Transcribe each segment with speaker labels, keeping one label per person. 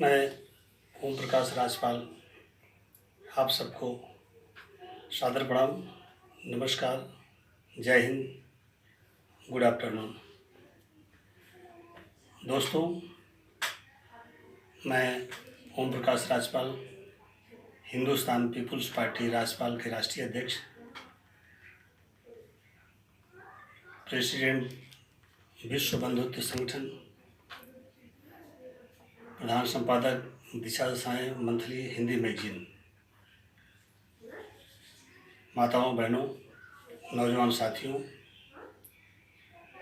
Speaker 1: मैं ओम प्रकाश राजपाल आप सबको सादर प्रणाम, नमस्कार, जय हिंद, गुड आफ्टरनून। दोस्तों, मैं ओम प्रकाश राजपाल हिंदुस्तान पीपुल्स पार्टी राजपाल के राष्ट्रीय अध्यक्ष, प्रेसिडेंट विश्व बंधुत्व संगठन, प्रधान संपादक दिशा दशाएं मंथली हिंदी मैगजीन। माताओं, बहनों, नौजवान साथियों,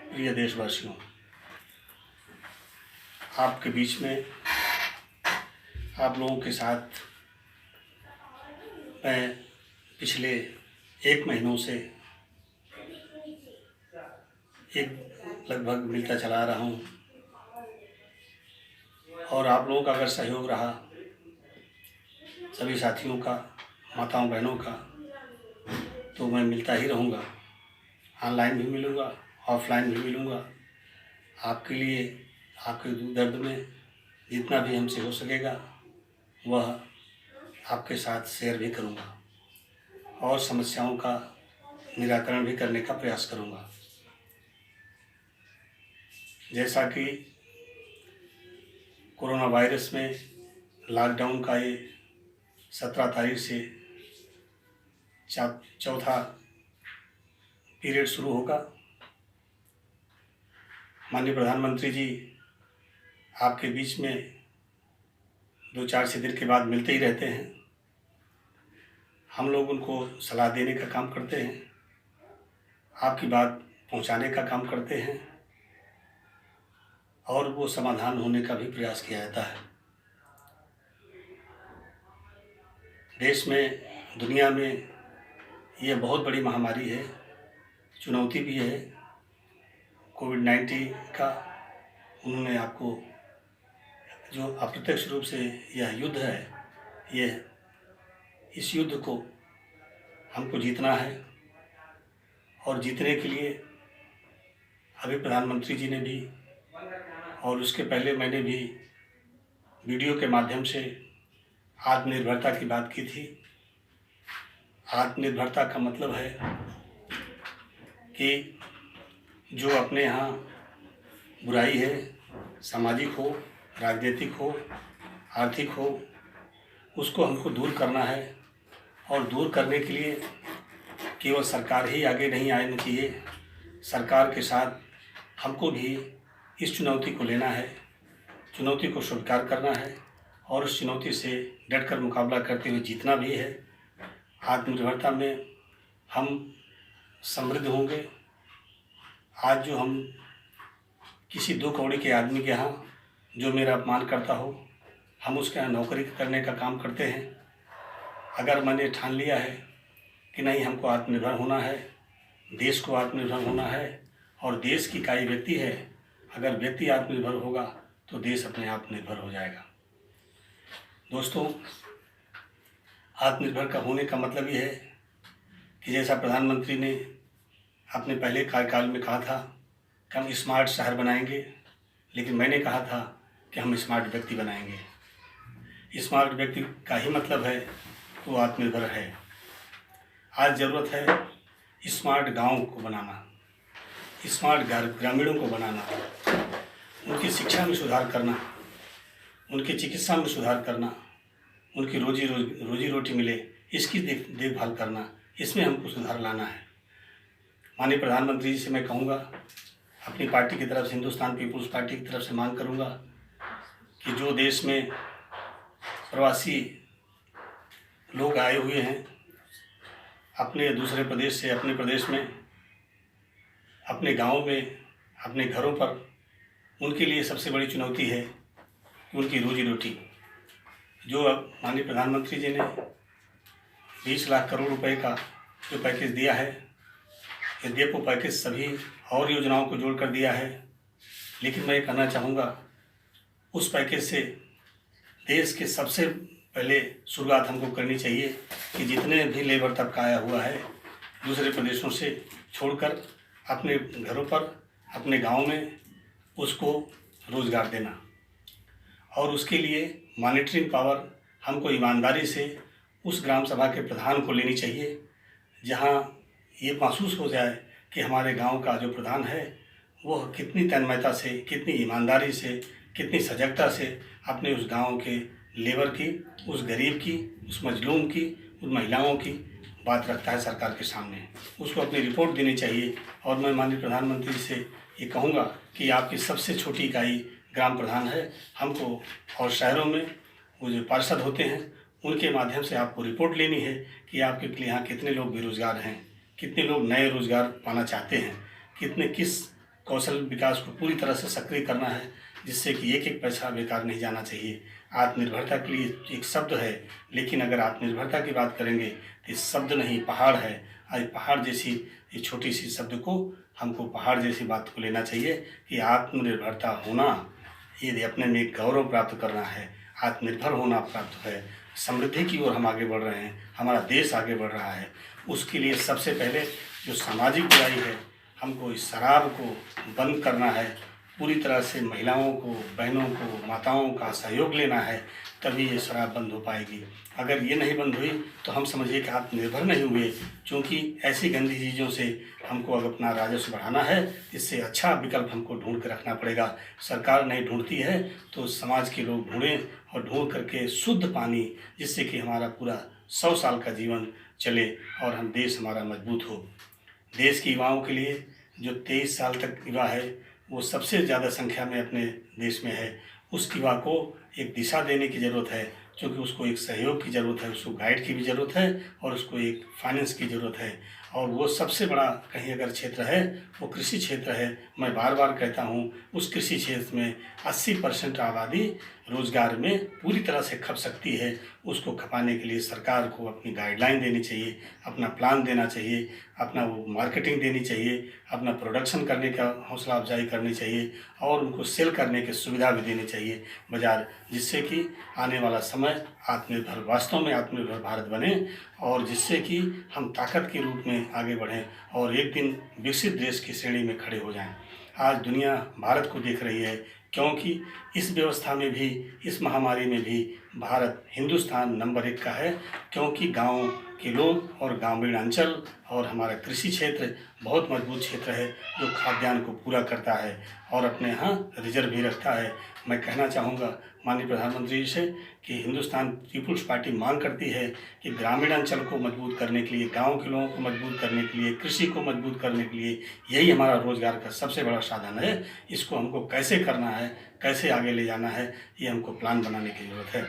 Speaker 1: प्रिय देशवासियों, आपके बीच में आप लोगों के साथ मैं पिछले 1 महीनों से लगभग मिलता चला रहा हूँ और आप लोगों का अगर सहयोग रहा, सभी साथियों का, माताओं बहनों का, तो मैं मिलता ही रहूँगा। ऑनलाइन भी मिलूँगा, ऑफलाइन भी मिलूँगा। आपके लिए, आपके दुख दर्द में जितना भी हमसे हो सकेगा वह आपके साथ शेयर भी करूँगा और समस्याओं का निराकरण भी करने का प्रयास करूँगा। जैसा कि कोरोना वायरस में लॉकडाउन का ये 17 तारीख से चौथा पीरियड शुरू होगा। माननीय प्रधानमंत्री जी आपके बीच में 2-4 दिन के बाद मिलते ही रहते हैं। हम लोग उनको सलाह देने का काम करते हैं, आपकी बात पहुंचाने का काम करते हैं और वो समाधान होने का भी प्रयास किया जाता है। देश में, दुनिया में ये बहुत बड़ी महामारी है, चुनौती भी है। कोविड-19 का उन्होंने आपको जो अप्रत्यक्ष रूप से यह युद्ध है, इस युद्ध को हमको जीतना है और जीतने के लिए अभी प्रधानमंत्री जी ने भी और उसके पहले मैंने भी वीडियो के माध्यम से आत्मनिर्भरता की बात की थी। आत्मनिर्भरता का मतलब है कि जो अपने यहाँ बुराई है, सामाजिक हो, राजनीतिक हो, आर्थिक हो, उसको हमको दूर करना है और दूर करने के लिए केवल सरकार ही आगे नहीं आनी चाहिए। सरकार के साथ हमको भी इस चुनौती को लेना है, चुनौती को स्वीकार करना है और उस चुनौती से डटकर मुकाबला करते हुए जीतना भी है। आत्मनिर्भरता में हम समृद्ध होंगे। आज जो हम किसी 2 कौड़ी के आदमी के यहाँ जो मेरा अपमान करता हो, हम उसके यहाँ नौकरी करने का काम करते हैं। अगर मैंने ठान लिया है कि नहीं, हमको आत्मनिर्भर होना है, देश को आत्मनिर्भर होना है और देश की इकाई व्यक्ति है, अगर व्यक्ति आत्मनिर्भर होगा तो देश अपने आप निर्भर हो जाएगा। दोस्तों, आत्मनिर्भर का होने का मतलब ये है कि जैसा प्रधानमंत्री ने अपने पहले कार्यकाल में कहा था कि हम स्मार्ट शहर बनाएंगे, लेकिन मैंने कहा था कि हम स्मार्ट व्यक्ति बनाएंगे। स्मार्ट व्यक्ति का ही मतलब है वो आत्मनिर्भर है। आज ज़रूरत है स्मार्ट गांव को बनाना, स्मार्ट ग्रामीणों को बनाना, उनकी शिक्षा में सुधार करना, उनकी चिकित्सा में सुधार करना, उनकी रोजी रोटी मिले इसकी देखभाल करना, इसमें हमको सुधार लाना है। माननीय प्रधानमंत्री जी से मैं कहूँगा, अपनी पार्टी की तरफ से, हिंदुस्तान पीपुल्स पार्टी की तरफ से मांग करूँगा कि जो देश में प्रवासी लोग आए हुए हैं अपने दूसरे प्रदेश से अपने प्रदेश में, अपने गांव में, अपने घरों पर, उनके लिए सबसे बड़ी चुनौती है उनकी रोजी रोटी। जो अब माननीय प्रधानमंत्री जी ने 20 लाख करोड़ रुपए का जो पैकेज दिया है, यद्यपि वो पैकेज सभी और योजनाओं को जोड़ कर दिया है, लेकिन मैं कहना चाहूँगा उस पैकेज से देश के सबसे पहले शुरुआत हमको करनी चाहिए कि जितने भी लेबर तबका आया हुआ है दूसरे प्रदेशों से छोड़कर अपने घरों पर, अपने गांव में उसको रोज़गार देना और उसके लिए मॉनिटरिंग पावर हमको ईमानदारी से उस ग्राम सभा के प्रधान को लेनी चाहिए, जहां ये महसूस हो जाए कि हमारे गांव का जो प्रधान है वह कितनी तन्मयता से, कितनी ईमानदारी से, कितनी सजगता से अपने उस गांव के लेबर की, उस गरीब की, उस मजलूम की, उन महिलाओं की बात रखता है सरकार के सामने। उसको अपनी रिपोर्ट देनी चाहिए। और मैं माननीय प्रधानमंत्री से ये कहूँगा कि आपकी सबसे छोटी इकाई ग्राम प्रधान है। हमको और शहरों में वो जो पार्षद होते हैं उनके माध्यम से आपको रिपोर्ट लेनी है कि आपके यहाँ कितने लोग बेरोजगार हैं, कितने लोग नए रोजगार पाना चाहते हैं, कितने किस कौशल विकास को पूरी तरह से सक्रिय करना है, जिससे कि एक एक पैसा बेकार नहीं जाना चाहिए। आत्मनिर्भरता के लिए एक शब्द है, लेकिन अगर आत्मनिर्भरता की बात करेंगे तो शब्द नहीं, पहाड़ है। आज पहाड़ जैसी ये छोटी सी शब्द को हमको पहाड़ जैसी बात को लेना चाहिए कि आत्मनिर्भरता होना, ये अपने में एक गौरव प्राप्त करना है। आत्मनिर्भर होना प्राप्त है, समृद्धि की ओर हम आगे बढ़ रहे हैं, हमारा देश आगे बढ़ रहा है। उसके लिए सबसे पहले जो सामाजिक बुराई है, हमको इस शराब को बंद करना है। पूरी तरह से महिलाओं को, बहनों को, माताओं का सहयोग लेना है, तभी ये शराब बंद हो पाएगी। अगर ये नहीं बंद हुई तो हम समझिए कि आत्मनिर्भर नहीं हुए, क्योंकि ऐसी गंदी चीज़ों से हमको अगर अपना राजस्व बढ़ाना है, इससे अच्छा विकल्प हमको ढूंढ कर रखना पड़ेगा। सरकार नहीं ढूंढती है तो समाज के लोग ढूंढें और ढूंढ करके शुद्ध पानी, जिससे कि हमारा पूरा 100 साल का जीवन चले और हम देश हमारा मजबूत हो। देश के युवाओं के लिए जो 23 साल तक युवा है वो सबसे ज़्यादा संख्या में अपने देश में है। उस युवा को एक दिशा देने की ज़रूरत है, क्योंकि उसको एक सहयोग की ज़रूरत है, उसको गाइड की भी ज़रूरत है और उसको एक फाइनेंस की ज़रूरत है। और वो सबसे बड़ा कहीं अगर क्षेत्र है वो कृषि क्षेत्र है। मैं बार बार कहता हूँ, उस कृषि क्षेत्र में 80% आबादी रोज़गार में पूरी तरह से खप सकती है। उसको खपाने के लिए सरकार को अपनी गाइडलाइन देनी चाहिए, अपना प्लान देना चाहिए, अपना वो मार्केटिंग देनी चाहिए, अपना प्रोडक्शन करने का हौसला अफजाई करनी चाहिए और उनको सेल करने की सुविधा भी देनी चाहिए बाज़ार, जिससे कि आने वाला समय आत्मनिर्भर, वास्तव में आत्मनिर्भर भारत बने और जिससे कि हम ताकत के रूप में आगे बढ़ें और एक दिन विकसित देश की श्रेणी में खड़े हो जाएं। आज दुनिया भारत को देख रही है, क्योंकि इस व्यवस्था में भी, इस महामारी में भी भारत, हिंदुस्तान नंबर 1 का है, क्योंकि गाँव के लोग और ग्रामीण अंचल और हमारा कृषि क्षेत्र बहुत मजबूत क्षेत्र है, जो खाद्यान्न को पूरा करता है और अपने यहाँ रिजर्व भी रखता है। मैं कहना चाहूँगा माननीय प्रधानमंत्री जी से कि हिंदुस्तान पीपुल्स पार्टी मांग करती है कि ग्रामीण अंचल को मजबूत करने के लिए, गांव के लोगों को मजबूत करने के लिए, कृषि को मजबूत करने के लिए यही हमारा रोजगार का सबसे बड़ा साधन है। इसको हमको कैसे करना है, कैसे आगे ले जाना है, ये हमको प्लान बनाने की ज़रूरत है।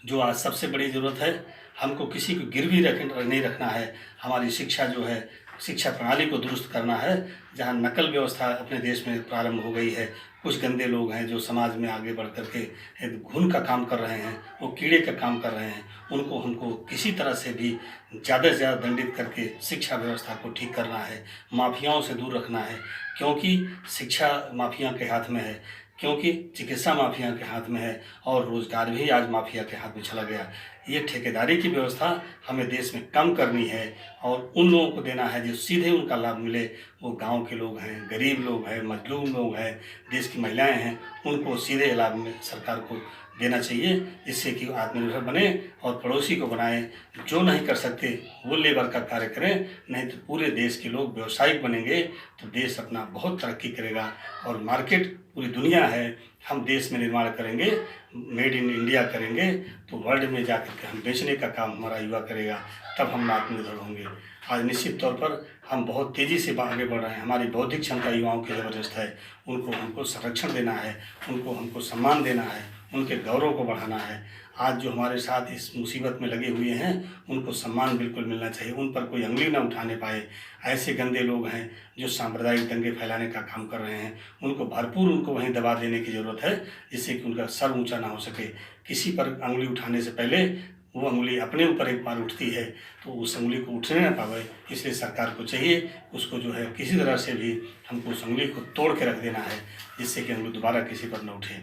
Speaker 1: जो आज सबसे बड़ी ज़रूरत है, हमको किसी को गिरवी नहीं रखना है। हमारी शिक्षा जो है, शिक्षा प्रणाली को दुरुस्त करना है। जहाँ नकल व्यवस्था अपने देश में प्रारंभ हो गई है, कुछ गंदे लोग हैं जो समाज में आगे बढ़ करके घुन का काम कर रहे हैं, वो कीड़े का काम कर रहे हैं, उनको हमको किसी तरह से भी ज़्यादा से ज़्यादा दंडित करके शिक्षा व्यवस्था को ठीक करना है, माफियाओं से दूर रखना है, क्योंकि शिक्षा माफिया के हाथ में है, क्योंकि चिकित्सा माफिया के हाथ में है और रोज़गार भी आज माफिया के हाथ में चला गया। ये ठेकेदारी की व्यवस्था हमें देश में कम करनी है और उन लोगों को देना है जो सीधे उनका लाभ मिले। वो गांव के लोग हैं, गरीब लोग हैं, मजलूम लोग हैं, देश की महिलाएं हैं, उनको सीधे लाभ में सरकार को देना चाहिए, जिससे कि आत्मनिर्भर बने और पड़ोसी को बनाएं। जो नहीं कर सकते वो लेबर का कार्य करें, नहीं तो पूरे देश के लोग व्यवसायिक बनेंगे तो देश अपना बहुत तरक्की करेगा और मार्केट पूरी दुनिया है। हम देश में निर्माण करेंगे, मेड इन इंडिया करेंगे तो वर्ल्ड में जाकर के हम बेचने का काम हमारा युवा करेगा, तब हम आत्मनिर्भर होंगे। आज निश्चित तौर पर हम बहुत तेज़ी से आगे बढ़ रहे हैं। हमारी बौद्धिक क्षमता युवाओं की ज़बरदस्त है, उनको हमको संरक्षण देना है, उनको हमको सम्मान देना है, उनके गौरव को बढ़ाना है। आज जो हमारे साथ इस मुसीबत में लगे हुए हैं उनको सम्मान बिल्कुल मिलना चाहिए, उन पर कोई अंगुली ना उठाने पाए। ऐसे गंदे लोग हैं जो सांप्रदायिक दंगे फैलाने का काम कर रहे हैं, उनको भरपूर उनको वहीं दबा देने की ज़रूरत है, जिससे कि उनका सर ऊंचा ना हो सके। किसी पर अंगुली उठाने से पहले वो अंगुली अपने ऊपर एक बार उठती है तो उस अंगुली को उठने ना पावे, इसलिए सरकार को चाहिए उसको जो है किसी तरह से भी हमको उस अंगुली को तोड़ के रख देना है, जिससे कि अंगुली दोबारा किसी पर न उठे।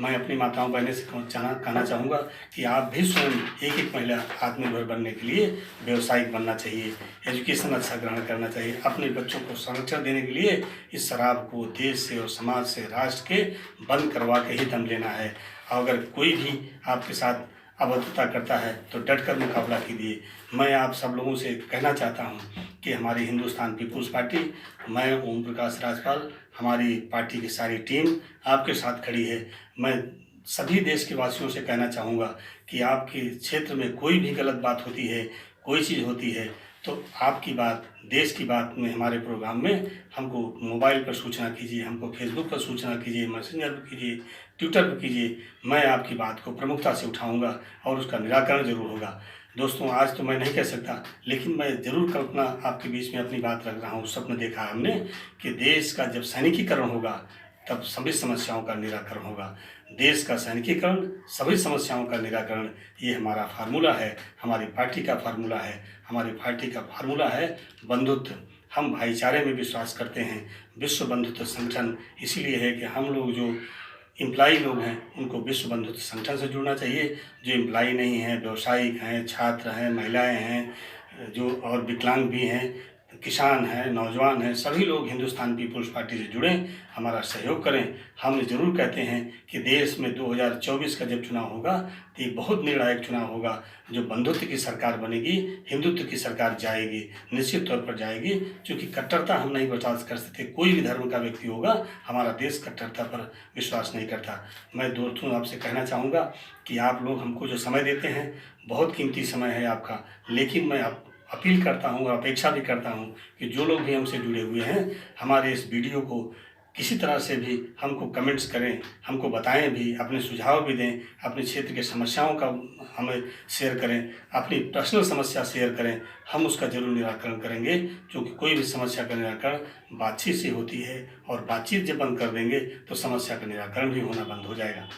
Speaker 1: मैं अपनी माताओं बहनें से कहना चाहूँगा कि आप भी स्वयं एक एक महिला आत्मनिर्भर बनने के लिए व्यवसायिक बनना चाहिए, एजुकेशन अच्छा ग्रहण करना चाहिए, अपने बच्चों को संरक्षण देने के लिए इस शराब को देश से और समाज से, राष्ट्र के बंद करवा के ही दम लेना है। अगर कोई भी आपके साथ अभद्रता करता है तो डटकर मुकाबला कीजिए। मैं आप सब लोगों से कहना चाहता हूं कि हमारी हिंदुस्तान पीपुल्स पार्टी, मैं ओम प्रकाश राजपाल, हमारी पार्टी की सारी टीम आपके साथ खड़ी है। मैं सभी देश के वासियों से कहना चाहूँगा कि आपके क्षेत्र में कोई भी गलत बात होती है, कोई चीज़ होती है, तो आपकी बात, देश की बात में हमारे प्रोग्राम में हमको मोबाइल पर सूचना कीजिए, हमको फेसबुक पर सूचना कीजिए, मैसेंजर पर कीजिए, ट्विटर पर कीजिए। मैं आपकी बात को प्रमुखता से उठाऊंगा और उसका निराकरण जरूर होगा। दोस्तों, आज तो मैं नहीं कह सकता, लेकिन मैं ज़रूर कल्पना आपके बीच में अपनी बात रख रहा हूँ। स्वप्न देखा है हमने कि देश का जब सैनिकीकरण होगा तब सभी समस्याओं का निराकरण होगा। देश का सैनिकीकरण, सभी समस्याओं का निराकरण, ये हमारा फार्मूला है, हमारी पार्टी का फार्मूला है। हमारी पार्टी का फार्मूला है बंधुत्व। हम भाईचारे में विश्वास करते हैं। विश्व बंधुत्व संगठन इसीलिए है कि हम लोग जो एम्प्लॉई लोग हैं उनको विश्व बंधुत्व संगठन से जुड़ना चाहिए। जो एम्प्लॉई नहीं हैं, व्यवसायिक हैं, छात्र हैं, महिलाएं हैं, जो और विकलांग भी हैं, किसान हैं, नौजवान हैं, सभी लोग हिंदुस्तान पीपुल्स पार्टी से जुड़ें, हमारा सहयोग करें। हम ज़रूर कहते हैं कि देश में 2024 का जब चुनाव होगा तो ये बहुत निर्णायक चुनाव होगा। जो बंधुत्व की सरकार बनेगी, हिंदुत्व की सरकार जाएगी, निश्चित तौर पर जाएगी, क्योंकि कट्टरता हम नहीं बर्दाश्त कर सकते। कोई भी धर्म का व्यक्ति होगा, हमारा देश कट्टरता पर विश्वास नहीं करता। मैं दोस्तों आपसे कहना चाहूँगा कि आप लोग हमको जो समय देते हैं, बहुत कीमती समय है आपका, लेकिन मैं अपील करता हूँ और अपेक्षा भी करता हूँ कि जो लोग भी हमसे जुड़े हुए हैं, हमारे इस वीडियो को किसी तरह से भी हमको कमेंट्स करें, हमको बताएं भी, अपने सुझाव भी दें, अपने क्षेत्र के समस्याओं का हमें शेयर करें, अपनी पर्सनल समस्या शेयर करें। हम उसका जरूर निराकरण करेंगे, क्योंकि कोई भी समस्या का निराकरण बातचीत से होती है, और बातचीत जब बंद कर देंगे तो समस्या का निराकरण भी होना बंद हो जाएगा।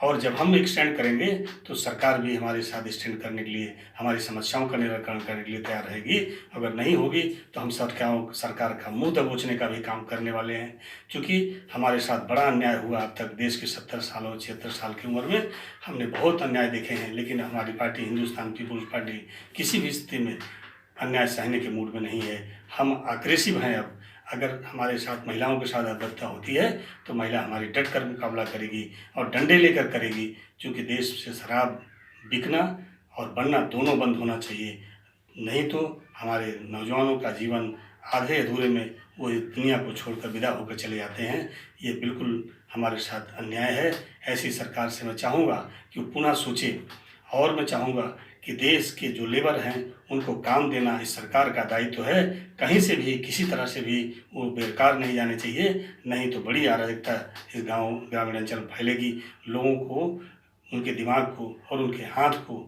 Speaker 1: और जब हम एक स्टैंड करेंगे तो सरकार भी हमारे साथ स्टैंड करने के लिए, हमारी समस्याओं का निराकरण करने के लिए तैयार रहेगी। अगर नहीं होगी तो हम सरकार का मुंह दबोचने का भी काम करने वाले हैं, क्योंकि हमारे साथ बड़ा अन्याय हुआ अब तक। देश की 70 सालों 76 साल की उम्र में हमने बहुत अन्याय देखे हैं, लेकिन हमारी पार्टी हिंदुस्तान पीपुल्स पार्टी किसी भी स्थिति में अन्याय सहने के मूड में नहीं है। हम अग्रेसिव हैं। अब अगर हमारे साथ महिलाओं के साथ अभद्रता होती है तो महिला हमारी डट कर मुकाबला करेगी और डंडे लेकर करेगी, क्योंकि देश से शराब बिकना और बनना दोनों बंद होना चाहिए। नहीं तो हमारे नौजवानों का जीवन आधे अधूरे में वो दुनिया को छोड़कर विदा होकर चले जाते हैं। ये बिल्कुल हमारे साथ अन्याय है। ऐसी सरकार से मैं चाहूँगा कि वो पुनः सोचे, और मैं चाहूँगा कि देश के जो लेबर हैं उनको काम देना इस सरकार का दायित्व है। कहीं से भी, किसी तरह से भी वो बेकार नहीं जाने चाहिए, नहीं तो बड़ी अराजकता इस गांव ग्रामीण अंचल में फैलेगी। लोगों को, उनके दिमाग को और उनके हाथ को,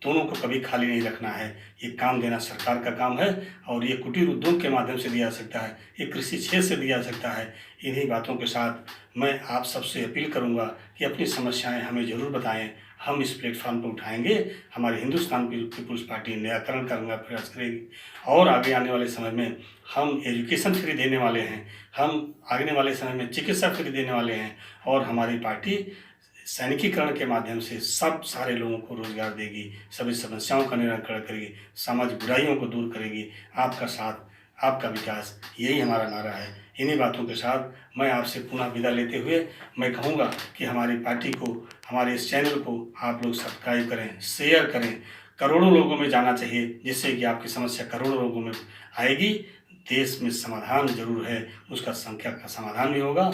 Speaker 1: दोनों को कभी खाली नहीं रखना है। ये काम देना सरकार का काम है, और ये कुटीर उद्योग के माध्यम से दिया जा सकता है, ये कृषि क्षेत्र से दिया जा सकता है। इन्हीं बातों के साथ मैं आप सबसे अपील करूंगा कि अपनी समस्याएं हमें ज़रूर बताएं। हम इस प्लेटफॉर्म पर उठाएंगे। हमारे हिंदुस्तान पीपुल्स पार्टी निराकरण करने का प्रयास करेगी, और आगे आने वाले समय में हम एजुकेशन फ्री देने वाले हैं, हम आने वाले समय में चिकित्सा फ्री देने वाले हैं, और हमारी पार्टी सैनिकीकरण के माध्यम से सब सारे लोगों को रोजगार देगी, सभी समस्याओं का निराकरण करेगी, समाज बुराइयों को दूर करेगी। आपका साथ, आपका विकास, यही हमारा नारा है। इन्हीं बातों के साथ मैं आपसे पुनः विदा लेते हुए मैं कहूँगा कि हमारी पार्टी को, हमारे इस चैनल को आप लोग सब्सक्राइब करें, शेयर करें। करोड़ों लोगों में जाना चाहिए, जिससे कि आपकी समस्या करोड़ों लोगों में आएगी। देश में समाधान जरूर है, उसका संख्या का समाधान भी होगा।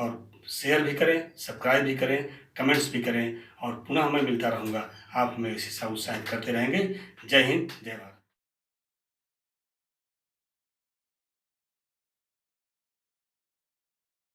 Speaker 1: और शेयर भी करें, सब्सक्राइब भी करें, कमेंट्स भी करें, और पुनः मैं मिलता रहूँगा। आप हमें इसी से उत्साहित करते रहेंगे। जय हिंद, जय भारत।